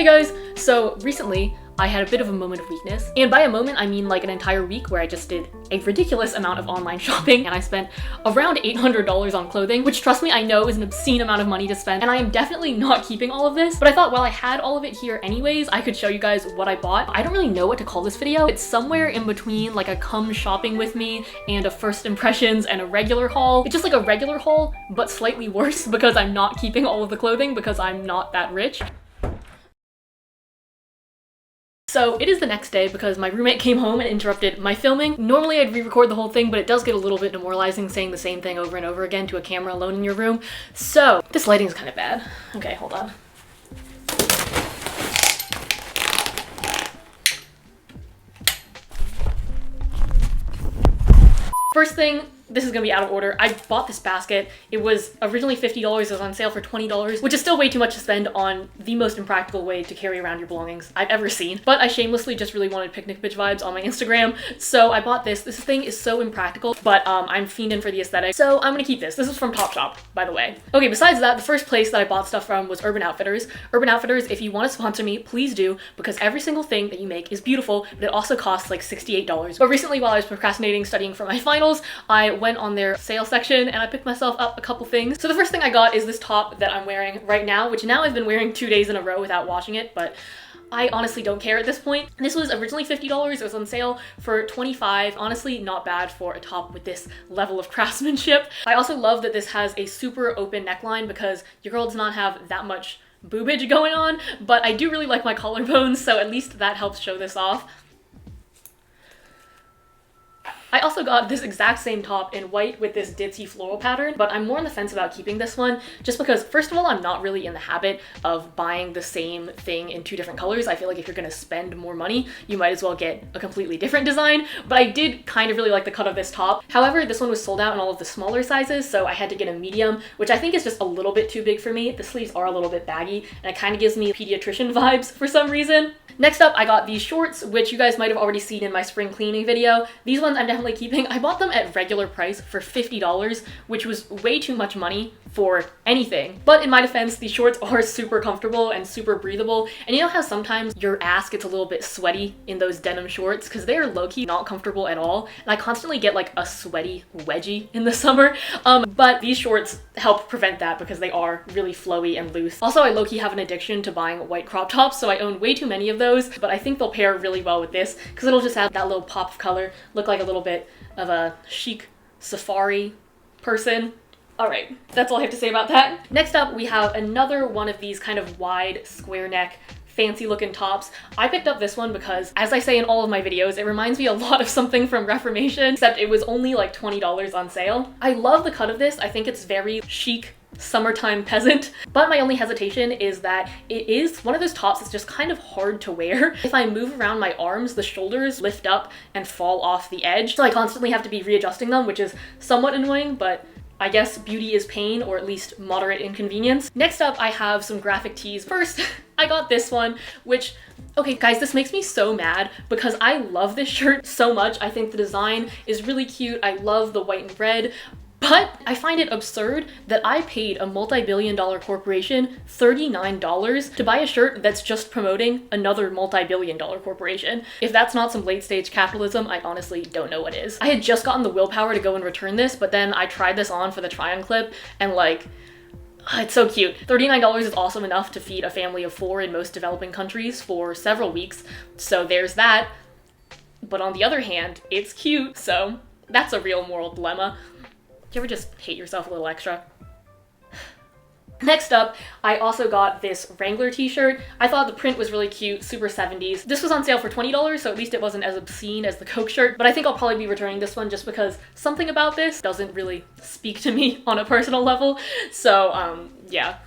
Hey guys, so recently I had a bit of a moment of weakness, and by a moment I mean like an entire week where I just did a ridiculous amount of online shopping and I spent around $800 on clothing, which trust me, I know is an obscene amount of money to spend, and I am definitely not keeping all of this, but I thought while I had all of it here anyways, I could show you guys what I bought. I don't really know what to call this video. It's somewhere in between like a come shopping with me and a first impressions and a regular haul. It's just like a regular haul, but slightly worse because I'm not keeping all of the clothing because I'm not that rich. So it is the next day because my roommate came home and interrupted my filming. Normally I'd re-record the whole thing, but it does get a little bit demoralizing saying the same thing over and over again to a camera alone in your room. So this lighting is kind of bad. Okay, hold on. First thing, this is gonna be out of order. I bought this basket. It was originally $50, it was on sale for $20, which is still way too much to spend on the most impractical way to carry around your belongings I've ever seen. But I shamelessly just really wanted picnic bitch vibes on my Instagram, so I bought this. This thing is so impractical, but I'm fiending for the aesthetic, so I'm gonna keep this. This is from Topshop, by the way. Okay, besides that, the first place that I bought stuff from was Urban Outfitters. Urban Outfitters, if you want to sponsor me, please do, because every single thing that you make is beautiful, but it also costs like $68. But recently, while I was procrastinating studying for my finals, I went on their sale section and I picked myself up a couple things. So the first thing I got is this top that I'm wearing right now, which now I've been wearing 2 days in a row without washing it, but I honestly don't care at this point. This was originally $50, it was on sale for $25. Honestly, not bad for a top with this level of craftsmanship. I also love that this has a super open neckline because your girl does not have that much boobage going on, but I do really like my collarbones, so at least that helps show this off. I also got this exact same top in white with this ditzy floral pattern, but I'm more on the fence about keeping this one just because, first of all, I'm not really in the habit of buying the same thing in 2 different colors. I feel like if you're gonna spend more money, you might as well get a completely different design, but I did kind of really like the cut of this top. However, this one was sold out in all of the smaller sizes, so I had to get a medium, which I think is just a little bit too big for me. The sleeves are a little bit baggy, and it kind of gives me pediatrician vibes for some reason. Next up, I got these shorts, which you guys might have already seen in my spring cleaning video. These ones I'm definitely keeping. I bought them at regular price for $50, which was way too much money for anything. But in my defense, these shorts are super comfortable and super breathable. And you know how sometimes your ass gets a little bit sweaty in those denim shorts? Because they are low-key not comfortable at all. And I constantly get like a sweaty wedgie in the summer. But these shorts help prevent that because they are really flowy and loose. Also, I low-key have an addiction to buying white crop tops, so I own way too many of those, but I think they'll pair really well with this because it'll just have that little pop of color, look like a little bit of a chic safari person. All right, that's all I have to say about that. Next up, we have another one of these kind of wide square neck fancy looking tops. I picked up this one because, as I say in all of my videos, it reminds me a lot of something from Reformation, except it was only like $20 on sale. I love the cut of this. I think it's very chic, summertime peasant, but my only hesitation is that it is one of those tops that's just kind of hard to wear. If I move around my arms, the shoulders lift up and fall off the edge, so I constantly have to be readjusting them, which is somewhat annoying, but I guess beauty is pain, or at least moderate inconvenience. Next up, I have some graphic tees. First, I got this one, which, okay guys, this makes me so mad because I love this shirt so much. I think the design is really cute. I love the white and red, but I find it absurd that I paid a multi-billion-dollar corporation $39 to buy a shirt that's just promoting another multi-billion-dollar corporation. If that's not some late-stage capitalism, I honestly don't know what is. I had just gotten the willpower to go and return this, but then I tried this on for the try-on clip, and like, it's so cute. $39 is awesome enough to feed a family of 4 in most developing countries for several weeks, so there's that. But on the other hand, it's cute, so that's a real moral dilemma. Do you ever just hate yourself a little extra? Next up, I also got this Wrangler T-Shirt. I thought the print was really cute, super 70s. This was on sale for $20, so at least it wasn't as obscene as the Coke shirt, but I think I'll probably be returning this one just because something about this doesn't really speak to me on a personal level. So, yeah.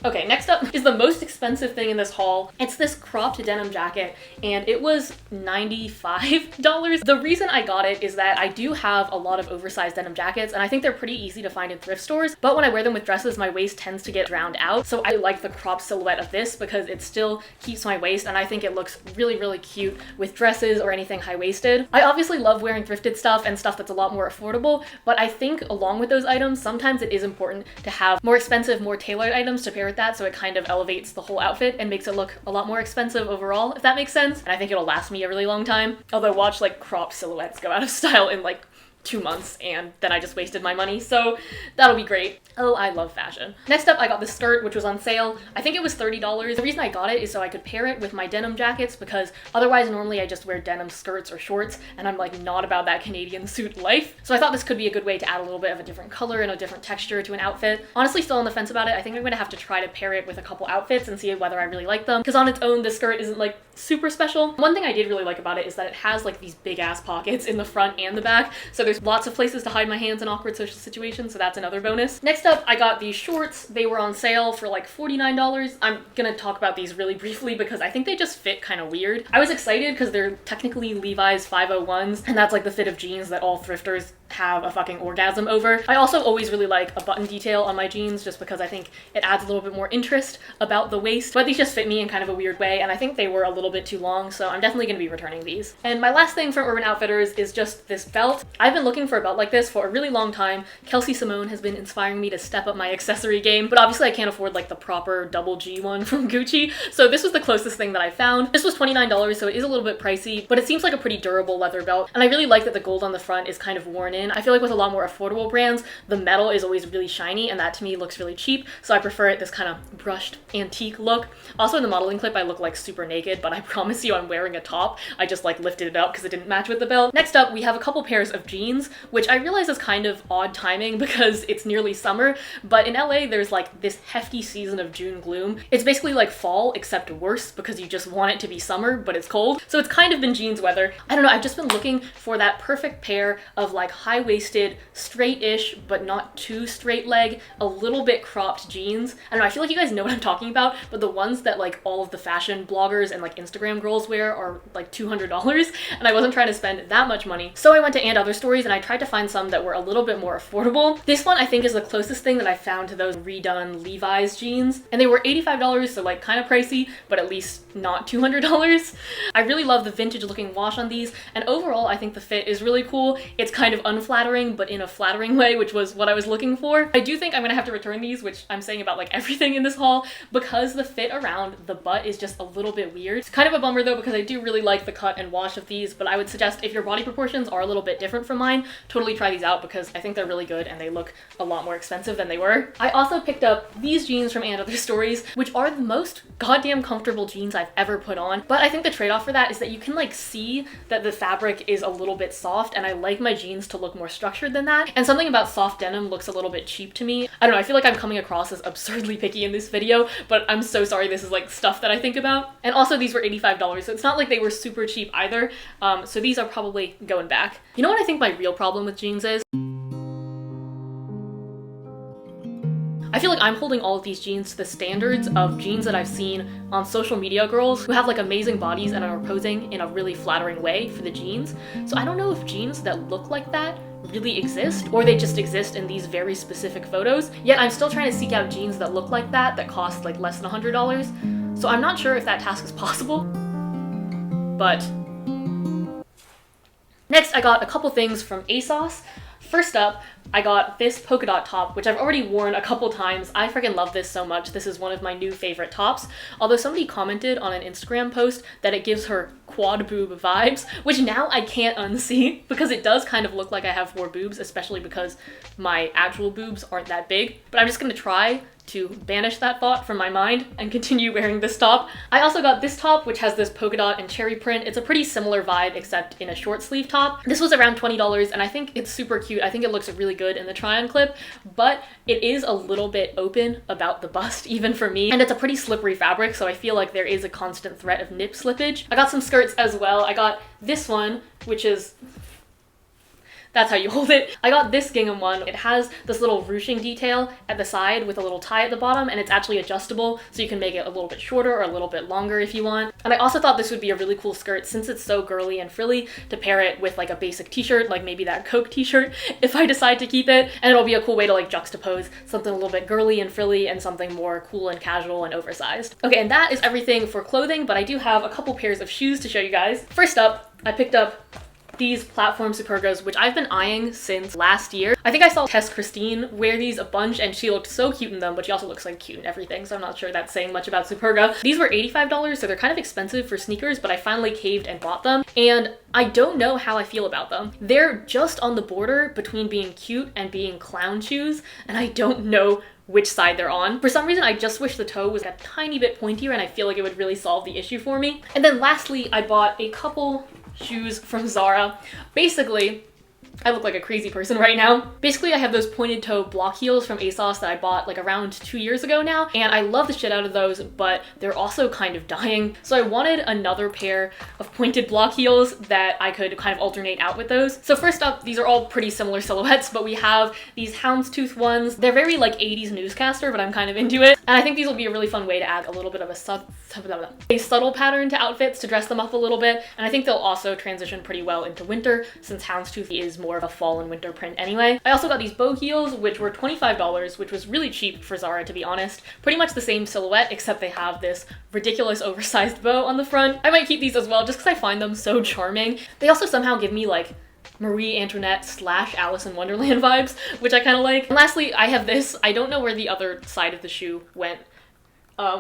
Okay, next up is the most expensive thing in this haul. It's this cropped denim jacket, and it was $95. The reason I got it is that I do have a lot of oversized denim jackets, and I think they're pretty easy to find in thrift stores, but when I wear them with dresses, my waist tends to get drowned out, so I like the cropped silhouette of this because it still keeps my waist, and I think it looks really, really cute with dresses or anything high-waisted. I obviously love wearing thrifted stuff and stuff that's a lot more affordable, but I think along with those items, sometimes it is important to have more expensive, more tailored items to pair pair with that so it kind of elevates the whole outfit and makes it look a lot more expensive overall, if that makes sense. And I think it'll last me a really long time. Although watch like cropped silhouettes go out of style in like 2 months and then I just wasted my money, so that'll be great. Oh, I love fashion. Next up, I got this skirt, which was on sale. I think it was $30. The reason I got it is so I could pair it with my denim jackets, because otherwise normally I just wear denim skirts or shorts, and I'm like not about that Canadian suit life. So I thought this could be a good way to add a little bit of a different color and a different texture to an outfit. Honestly, still on the fence about it. I think I'm gonna have to try to pair it with a couple outfits and see whether I really like them, because on its own, this skirt isn't like super special. One thing I did really like about it is that it has like these big ass pockets in the front and the back, so there's lots of places to hide my hands in awkward social situations, so that's another bonus. Next up, I got these shorts. They were on sale for like $49. I'm gonna talk about these really briefly because I think they just fit kind of weird. I was excited because they're technically Levi's 501s, and that's like the fit of jeans that all thrifters have a fucking orgasm over. I also always really like a button detail on my jeans just because I think it adds a little bit more interest about the waist, but these just fit me in kind of a weird way, and I think they were a little bit too long, so I'm definitely gonna be returning these. And my last thing from Urban Outfitters is just this belt. I've been looking for a belt like this for a really long time. Kelsey Simone has been inspiring me to step up my accessory game, but obviously I can't afford like the proper double G one from Gucci, so this was the closest thing that I found. This was $29, so it is a little bit pricey, but it seems like a pretty durable leather belt, and I really like that the gold on the front is kind of worn in. I feel like with a lot more affordable brands, the metal is always really shiny, and that to me looks really cheap, so I prefer it this kind of brushed antique look. Also in the modeling clip, I look like super naked, but I promise you I'm wearing a top. I just like lifted it up because it didn't match with the belt. Next up, we have a couple pairs of jeans, which I realize is kind of odd timing because it's nearly summer, but in LA there's like this hefty season of June gloom. It's basically like fall, except worse because you just want it to be summer, but it's cold. So it's kind of been jeans weather. I don't know, I've just been looking for that perfect pair of like high-waisted, straight-ish, but not too straight leg, a little bit cropped jeans. I don't know, I feel like you guys know what I'm talking about, but the ones that like all of the fashion bloggers and like Instagram girls wear are like $200, and I wasn't trying to spend that much money. So I went to And Other Stories and I tried to find some that were a little bit more affordable. This one I think is the closest thing that I found to those redone Levi's jeans, and they were $85, so like kind of pricey, but at least not $200. I really love the vintage looking wash on these, and overall I think the fit is really cool. It's kind of unflattering, but in a flattering way, which was what I was looking for. I do think I'm gonna have to return these, which I'm saying about like everything in this haul, because the fit around the butt is just a little bit weird. It's kind of a bummer though, because I do really like the cut and wash of these, but I would suggest if your body proportions are a little bit different from mine, totally try these out because I think they're really good and they look a lot more expensive than they were. I also picked up these jeans from And Other Stories, which are the most goddamn comfortable jeans I've ever put on, but I think the trade-off for that is that you can like see that the fabric is a little bit soft, and I like my jeans to look more structured than that, and something about soft denim looks a little bit cheap to me. I don't know, I feel like I'm coming across as absurdly picky in this video, but I'm so sorry, this is like stuff that I think about. And also these were $85, so it's not like they were super cheap either, so these are probably going back. You know what I think my real problem with jeans is? I feel like I'm holding all of these jeans to the standards of jeans that I've seen on social media girls who have like amazing bodies and are posing in a really flattering way for the jeans. So I don't know if jeans that look like that really exist, or they just exist in these very specific photos. Yet I'm still trying to seek out jeans that look like that cost like less than $100. So I'm not sure if that task is possible, but... Next, I got a couple things from ASOS. First up, I got this polka dot top, which I've already worn a couple times. I freaking love this so much. This is one of my new favorite tops. Although somebody commented on an Instagram post that it gives her quad boob vibes, which now I can't unsee because it does kind of look like I have 4 boobs, especially because my actual boobs aren't that big. But I'm just gonna try to banish that thought from my mind and continue wearing this top. I also got this top, which has this polka dot and cherry print. It's a pretty similar vibe, except in a short sleeve top. This was around $20, and I think it's super cute. I think it looks really good in the try-on clip, but it is a little bit open about the bust, even for me, and it's a pretty slippery fabric, so I feel like there is a constant threat of nip slippage. I got some skirts as well. I got this one, which is... that's how you hold it. I got this gingham one. It has this little ruching detail at the side with a little tie at the bottom, and it's actually adjustable, so you can make it a little bit shorter or a little bit longer if you want. And I also thought this would be a really cool skirt since it's so girly and frilly, to pair it with like a basic t-shirt, like maybe that Coke t-shirt if I decide to keep it. And it'll be a cool way to like juxtapose something a little bit girly and frilly and something more cool and casual and oversized. Okay, and that is everything for clothing, but I do have a couple pairs of shoes to show you guys. First up, I picked up these platform supergas, which I've been eyeing since last year. I think I saw Tess Christine wear these a bunch and she looked so cute in them, but she also looks like cute in everything, so I'm not sure that's saying much about Superga. These were $85, so they're kind of expensive for sneakers, but I finally caved and bought them, and I don't know how I feel about them. They're just on the border between being cute and being clown shoes, and I don't know which side they're on. For some reason, I just wish the toe was a tiny bit pointier, and I feel like it would really solve the issue for me. And then lastly, I bought a couple shoes from Zara. Basically, I look like a crazy person right now. Basically, I have those pointed toe block heels from ASOS that I bought like around 2 years ago now, and I love the shit out of those, but they're also kind of dying. So I wanted another pair of pointed block heels that I could kind of alternate out with those. So first up, these are all pretty similar silhouettes, but we have these houndstooth ones. They're very like 80s newscaster, but I'm kind of into it. And I think these will be a really fun way to add a little bit of a subtle pattern to outfits to dress them up a little bit. And I think they'll also transition pretty well into winter, since houndstooth is more of a fall and winter print anyway. I also got these bow heels, which were $25, which was really cheap for Zara, to be honest. Pretty much the same silhouette, except they have this ridiculous oversized bow on the front. I might keep these as well just because I find them so charming. They also somehow give me like Marie Antoinette / Alice in Wonderland vibes, which I kind of like. And lastly, I have this. I don't know where the other side of the shoe went,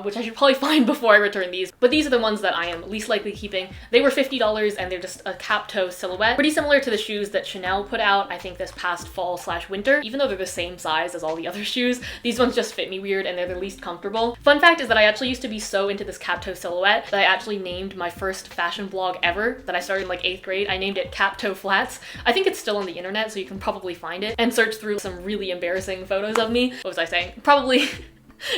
which I should probably find before I return these. But these are the ones that I am least likely keeping. They were $50 and they're just a cap toe silhouette. Pretty similar to the shoes that Chanel put out, I think this past fall / winter. Even though they're the same size as all the other shoes, these ones just fit me weird and they're the least comfortable. Fun fact is that I actually used to be so into this cap toe silhouette that I actually named my first fashion blog ever that I started in like 8th grade. I named it Cap Toe Flats. I think it's still on the internet, so you can probably find it and search through some really embarrassing photos of me. What was I saying? Probably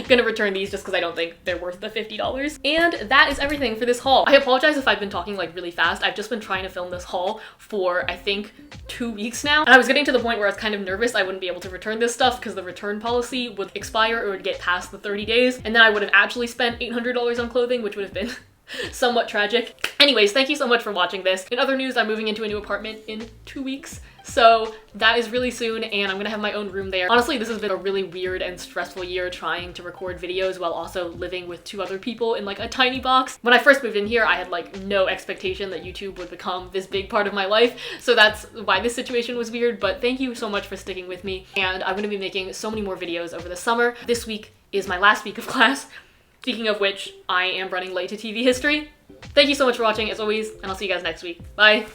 gonna return these just because I don't think they're worth the $50. And that is everything for this haul. I apologize if I've been talking like really fast. I've just been trying to film this haul for I think 2 weeks now, and I was getting to the point where I was kind of nervous I wouldn't be able to return this stuff because the return policy would expire or would get past the 30 days, and then I would have actually spent $800 on clothing, which would have been somewhat tragic. Anyways, thank you so much for watching this. In other news, I'm moving into a new apartment in 2 weeks. So that is really soon, and I'm gonna have my own room there. Honestly, this has been a really weird and stressful year trying to record videos while also living with 2 other people in like a tiny box. When I first moved in here, I had like no expectation that YouTube would become this big part of my life. So that's why this situation was weird, but thank you so much for sticking with me. And I'm gonna be making so many more videos over the summer. This week is my last week of class. Speaking of which, I am running late to TV history. Thank you so much for watching as always, and I'll see you guys next week. Bye!